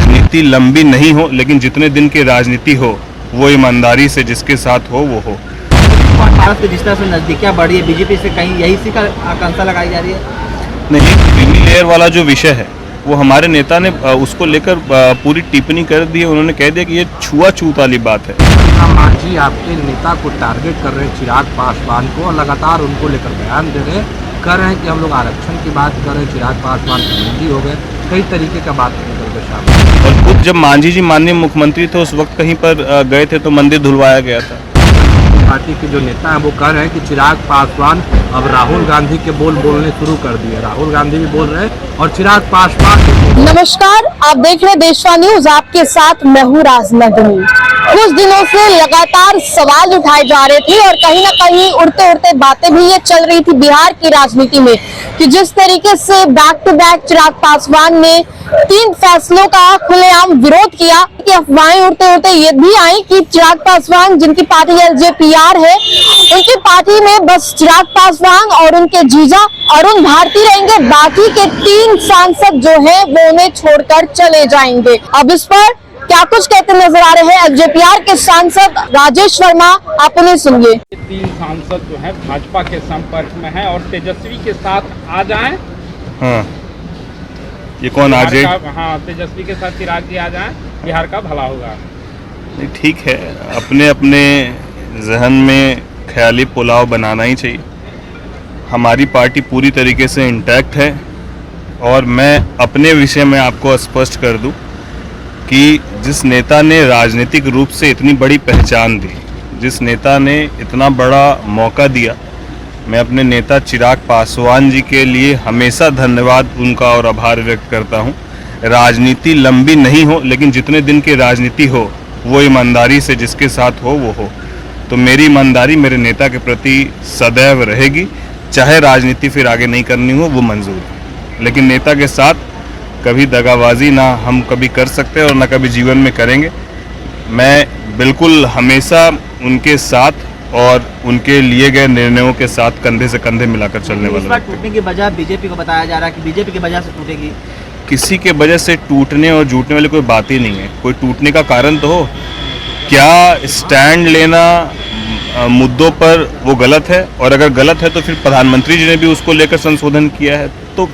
राजनीति लंबी नहीं हो, लेकिन जितने दिन की राजनीति हो वो ईमानदारी से जिसके साथ हो वो हो। भारत के जिस तरह से नजदीकियां बढ़ी है बीजेपी से, कहीं यही सी का आकांक्षा लगाई जा रही है? नहीं, क्रीमी लेयर वाला जो विषय है वो हमारे नेता ने उसको लेकर पूरी टिप्पणी कर दी है। उन्होंने कह दिया कि ये छुआछूत वाली बात है। मांझी आपके नेता को टारगेट कर रहे हैं, चिराग पासवान को, और लगातार उनको लेकर बयान दे रहे हैं, कर रहे हैं कि हम लोग आरक्षण की बात कर रहे हैं, चिराग पासवान मंत्री हो गए, कई तरीके का बात करके शामिल। और खुद जब मांझी जी माननीय मुख्यमंत्री थे उस वक्त कहीं पर गए थे तो मंदिर धुलवाया गया था। पार्टी के जो नेता हैं वो कह रहे हैं कि चिराग पासवान अब राहुल गांधी के बोलने शुरू कर दिए। राहुल गांधी भी बोल रहे हैं और चिराग पासवान। नमस्कार, आप देख रहे हैं देशवा न्यूज, आपके साथ मैं हूं राजनंदिनी। कुछ दिनों से लगातार सवाल उठाए जा रहे थे और कहीं ना कहीं उड़ते उड़ते बातें भी ये चल रही थी बिहार की राजनीति में कि जिस तरीके से back to back Chirag Paswan ने 3 फैसलों का खुलेआम विरोध किया कि अफवाहें उड़ते उड़ते ये भी आई कि चिराग पासवान, जिनकी पार्टी LJPR है, उनकी पार्टी में बस चिराग पासवान और उनके जीजा अरुण भारती रहेंगे, बाकी के 3 सांसद जो है वो उन्हें छोड़कर चले जाएंगे। अब इस पर क्या कुछ कहते नजर आ रहे हैं LJPR के सांसद राजेश वर्मा, आप उन्हें सुनिए। 3 सांसद जो है भाजपा के संपर्क में हैं और तेजस्वी के साथ आ जाएं। हाँ, ये कौन आ जाए? हाँ, तेजस्वी के साथ चिराग जी आ जाएं, बिहार का भला होगा। नहीं, ठीक है, अपने अपने जहन में ख्याली पुलाव बनाना ही चाहिए। हमारी पार्टी पूरी तरीके से इंटैक्ट है और मैं अपने विषय में आपको स्पष्ट कर दूं कि जिस नेता ने राजनीतिक रूप से इतनी बड़ी पहचान दी, जिस नेता ने इतना बड़ा मौका दिया, मैं अपने नेता चिराग पासवान जी के लिए हमेशा धन्यवाद उनका और आभार व्यक्त करता हूं। राजनीति लंबी नहीं हो, लेकिन जितने दिन की राजनीति हो वो ईमानदारी से जिसके साथ हो वो हो। तो मेरी ईमानदारी मेरे नेता के प्रति सदैव रहेगी, चाहे राजनीति फिर आगे नहीं करनी हो वो मंजूर है, लेकिन नेता के साथ कभी दगाबाजी ना हम कभी कर सकते और ना कभी जीवन में करेंगे। मैं बिल्कुल हमेशा उनके साथ और उनके लिए गए निर्णयों के साथ कंधे से कंधे मिलाकर चलने वाला हूं। टूटने की वजह बीजेपी को बताया जा रहा है कि बीजेपी की वजह से टूटेगी। किसी के वजह से टूटने और जुटने वाली कोई बात ही नहीं है। कोई टूटने का कारण तो हो, क्या स्टैंड लेना मुद्दों पर वो गलत है, और अगर गलत है तो फिर प्रधानमंत्री जी ने भी उसको लेकर संशोधन किया है। तो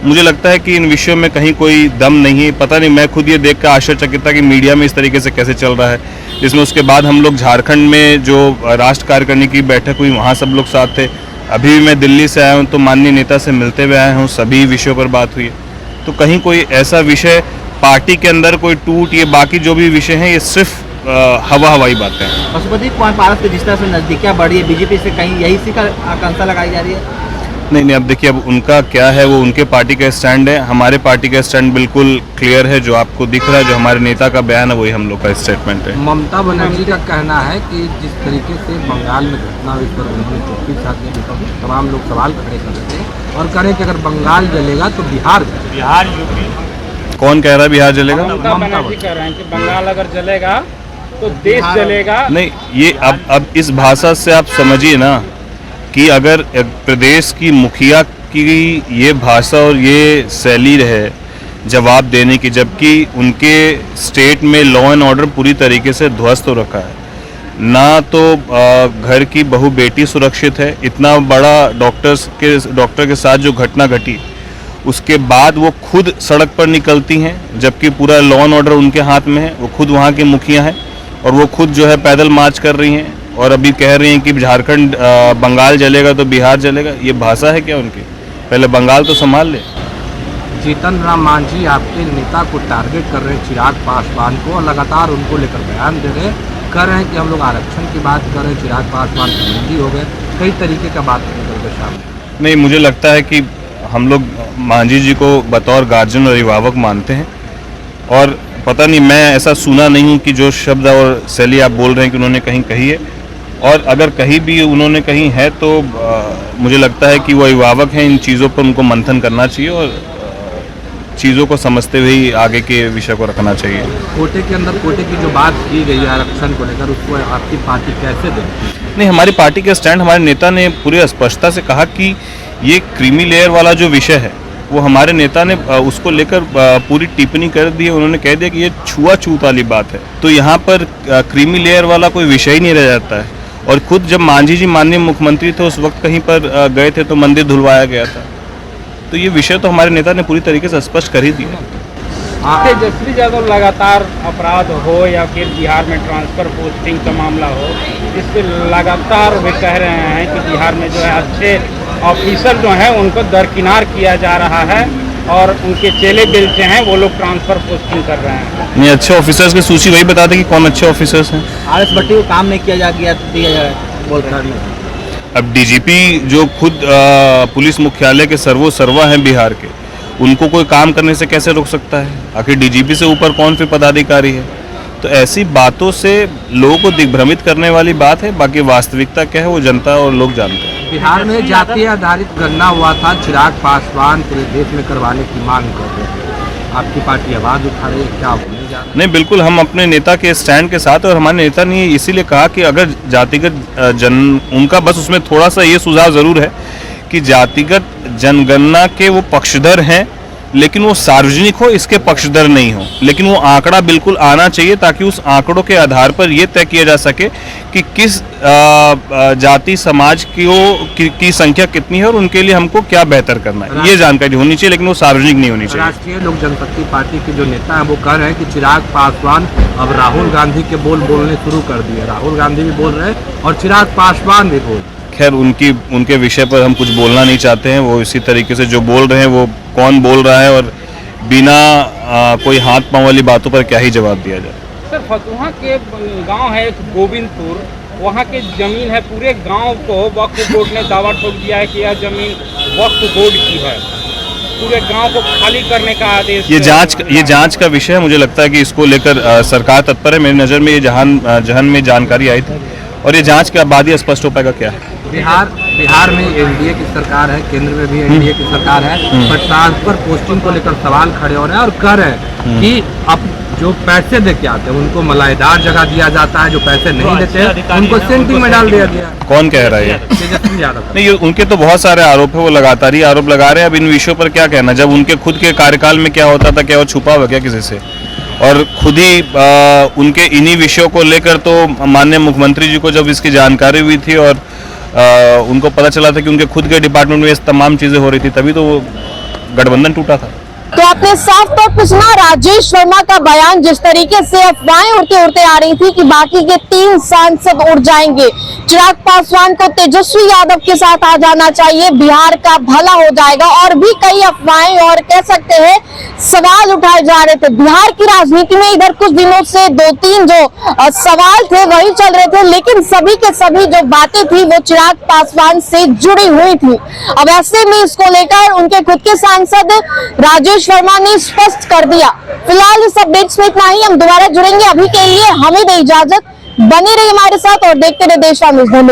मुझे लगता है कि इन विषयों में कहीं कोई दम नहीं है। पता नहीं, मैं खुद ये देखकर आश्चर्यचकित था कि मीडिया में इस तरीके से कैसे चल रहा है, जिसमें उसके बाद हम लोग झारखंड में जो राष्ट्र कार्यकारिणी की बैठक हुई वहाँ सब लोग साथ थे। अभी भी मैं दिल्ली से आया हूँ तो माननीय नेता से मिलते हुए आया हूँ, सभी विषयों पर बात हुई है। तो कहीं कोई ऐसा विषय पार्टी के अंदर कोई टूट, ये बाकी जो भी विषय हैं ये सिर्फ हवाई बातें हैं। पशुपति कुमार पारस के जिस तरह से नजदीकियां बढ़ी है बीजेपी से, कहीं यही सी का आकांक्षा लगाई जा रही है? नहीं, अब देखिए, अब उनका क्या है, वो उनके पार्टी का स्टैंड है। हमारे पार्टी का स्टैंड बिल्कुल क्लियर है, जो आपको दिख रहा है, जो हमारे नेता का बयान है वही हम लोग का स्टेटमेंट है। ममता बनर्जी का कहना है कि जिस तरीके से बंगाल में घटना हुई पर उन्होंने चुप्पी साधने की तमाम लोग सवाल खड़े कर रहे थे और करें कि अगर बंगाल जलेगा तो बिहार यूपी। कौन कह रहा है बिहार जलेगा? ममता बनर्जी कह रहे हैं कि बंगाल अगर जलेगा तो देश जलेगा। नहीं, ये अब इस भाषा से आप समझिए ना कि अगर प्रदेश की मुखिया की ये भाषा और ये शैली रहे जवाब देने की, जबकि उनके स्टेट में लॉ एंड ऑर्डर पूरी तरीके से ध्वस्त हो रखा है, ना तो घर की बहू बेटी सुरक्षित है, इतना बड़ा डॉक्टर के साथ जो घटना घटी उसके बाद वो खुद सड़क पर निकलती हैं, जबकि पूरा लॉ एंड ऑर्डर उनके हाथ में है। वो खुद वहाँ की मुखिया हैं और वो खुद जो है पैदल मार्च कर रही हैं और अभी कह रही हैं कि झारखंड बंगाल जलेगा तो बिहार जलेगा। ये भाषा है क्या उनकी? पहले बंगाल तो संभाल ले। जीतन राम मांझी आपके नेता को टारगेट कर रहे हैं, चिराग पासवान को, और लगातार उनको लेकर बयान दे रहे हैं, कर रहे हैं कि हम लोग आरक्षण की बात कर रहे हैं, चिराग पासवान मंत्री हो गए, कई तरीके का बात करके शामिल। नहीं, मुझे लगता है कि हम लोग मांझी जी को बतौर गार्जियन और अभिभावक मानते हैं और पता नहीं, मैं ऐसा सुना नहीं हूँ कि जो शब्द और शैली आप बोल रहे हैं कि उन्होंने कहीं कही है, और अगर कहीं भी उन्होंने कहीं है तो मुझे लगता है कि वो अभिभावक हैं, इन चीज़ों पर उनको मंथन करना चाहिए और चीज़ों को समझते हुए ही आगे के विषय को रखना चाहिए। कोटे के अंदर कोटे की जो बात की गई है आरक्षण को लेकर, उसको आपकी पार्टी कैसे देखती है? नहीं, हमारी पार्टी का स्टैंड, हमारे नेता ने पूरी स्पष्टता से कहा कि ये क्रीमी लेयर वाला जो विषय है वो हमारे नेता ने उसको लेकर पूरी टिप्पणी कर दी है। उन्होंने कह दिया कि ये छुआछूत वाली बात है। तो यहाँ पर क्रीमी लेयर वाला कोई विषय ही नहीं रह जाता है। और खुद जब मांझी जी माननीय मुख्यमंत्री थे उस वक्त कहीं पर गए थे तो मंदिर धुलवाया गया था। तो ये विषय तो हमारे नेता ने पूरी तरीके से स्पष्ट कर ही दिया। तेजस्वी यादव लगातार अपराध हो या फिर बिहार में ट्रांसफर पोस्टिंग का मामला हो, इस पर लगातार वे कह रहे हैं कि बिहार में जो है अच्छे ऑफिसर जो हैं उनको दरकिनार किया जा रहा है और उनके चेले बेलचे हैं वो लोग ट्रांसफर पोस्टिंग कर रहे हैं। नहीं, अच्छे ऑफिसर्स की सूची वही बताते कि कौन अच्छे ऑफिसर्स हैं। RS भट्टी को काम नहीं किया दिया बोल रहे हैं। अब डीजीपी जो खुद पुलिस मुख्यालय के सर्वा हैं बिहार के, उनको कोई काम करने से कैसे रोक सकता है? आखिर डीजीपी से ऊपर कौन फिर पदाधिकारी है? तो ऐसी बातों से लोगों को दिग्भ्रमित करने वाली बात है। बाकी वास्तविकता क्या है वो जनता और लोग जानते हैं। बिहार में जातीय आधारित गणना हुआ था, चिराग पासवान पूरे देश में करवाने की मांग कर रहे हैं। आपकी पार्टी आवाज उठा रही है, क्या होने जा रहा है? नहीं, बिल्कुल हम अपने नेता के स्टैंड के साथ, और हमारे नेता ने इसीलिए कहा कि अगर जातिगत उनका बस उसमें थोड़ा सा ये सुझाव जरूर है कि जातिगत जनगणना के वो पक्षधर हैं, लेकिन वो सार्वजनिक हो इसके पक्षधर नहीं हो। लेकिन वो आंकड़ा बिल्कुल आना चाहिए ताकि उस आंकड़ों के आधार पर ये तय किया जा सके कि किस जाति समाज की संख्या कितनी है और उनके लिए हमको क्या बेहतर करना है। ये जानकारी होनी चाहिए, लेकिन वो सार्वजनिक नहीं होनी चाहिए। राष्ट्रीय लोक जनशक्ति पार्टी के जो नेता हैं वो कह रहे हैं कि चिराग पासवान अब राहुल गांधी के बोलने शुरू कर दिए। राहुल गांधी भी बोल रहे हैं और चिराग पासवान भी बोल। खैर उनके विषय पर हम कुछ बोलना नहीं चाहते हैं। वो इसी तरीके से जो बोल रहे हैं वो कौन बोल रहा है और बिना कोई हाथ पांव वाली बातों पर क्या ही जवाब दिया जाए। सर, फतुहा के गांव है एक गोविंदपुर, वहाँ के जमीन है, पूरे गांव को वक्फ बोर्ड ने दावा ठोक दिया है कि यह जमीन वक्फ बोर्ड की है। पूरे गांव को खाली करने का आदेश। ये जांच का विषय है। मुझे लगता है कि इसको लेकर सरकार तत्पर है। मेरी नज़र में ये जहान में जानकारी आई थी और ये जांच के बाद ही स्पष्ट हो पाएगा क्या है। बिहार में एनडीए की सरकार है, केंद्र में भी एनडीए की सरकार है, पर ट्रांसफर पोस्टिंग को लेकर सवाल खड़े हो रहे हैं और कह रहे हैं कि अब जो पैसे दे के आते हैं उनको मलाईदार जगह दिया जाता है, जो पैसे नहीं देते हैं उनको सेंटिंग में डाल दिया गया। कौन कह रहा है ये? तेजस्वी यादव। नहीं, उनके तो बहुत सारे आरोप है, वो लगातार ही आरोप लगा रहे हैं। अब इन विषयों पर क्या कहना, जब उनके खुद के कार्यकाल में क्या होता था, क्या वो छुपा हुआ क्या किसी से? और खुद ही उनके इन्हीं विषयों को लेकर तो माननीय मुख्यमंत्री जी को जब इसकी जानकारी हुई थी और उनको पता चला था कि उनके खुद के डिपार्टमेंट में ये तमाम चीजें हो रही थी, तभी तो वो गठबंधन टूटा था। तो आपने साफ तौर पर सुना राजेश वर्मा का बयान, जिस तरीके से अफवाहें उड़ते आ रही थी कि बाकी के 3 सांसद उड़ जाएंगे, चिराग पासवान को तेजस्वी यादव के साथ आ जाना चाहिए, बिहार का भला हो जाएगा, और भी कई अफवाहें और कह सकते हैं सवाल उठाए जा रहे थे। बिहार की राजनीति में इधर कुछ दिनों से 2-3 जो सवाल थे वही चल रहे थे, लेकिन सभी के सभी जो बातें थी वो चिराग पासवान से जुड़ी हुई थी। अब ऐसे में इसको लेकर उनके खुद के सांसद राजेश वर्मा ने स्पष्ट कर दिया। फिलहाल इस अपडेट्स में इतना ही। हम दोबारा जुड़ेंगे, अभी के लिए हमें दे इजाजत। बने रहिए हमारे साथ और देखते रहिए देश न्यूज़।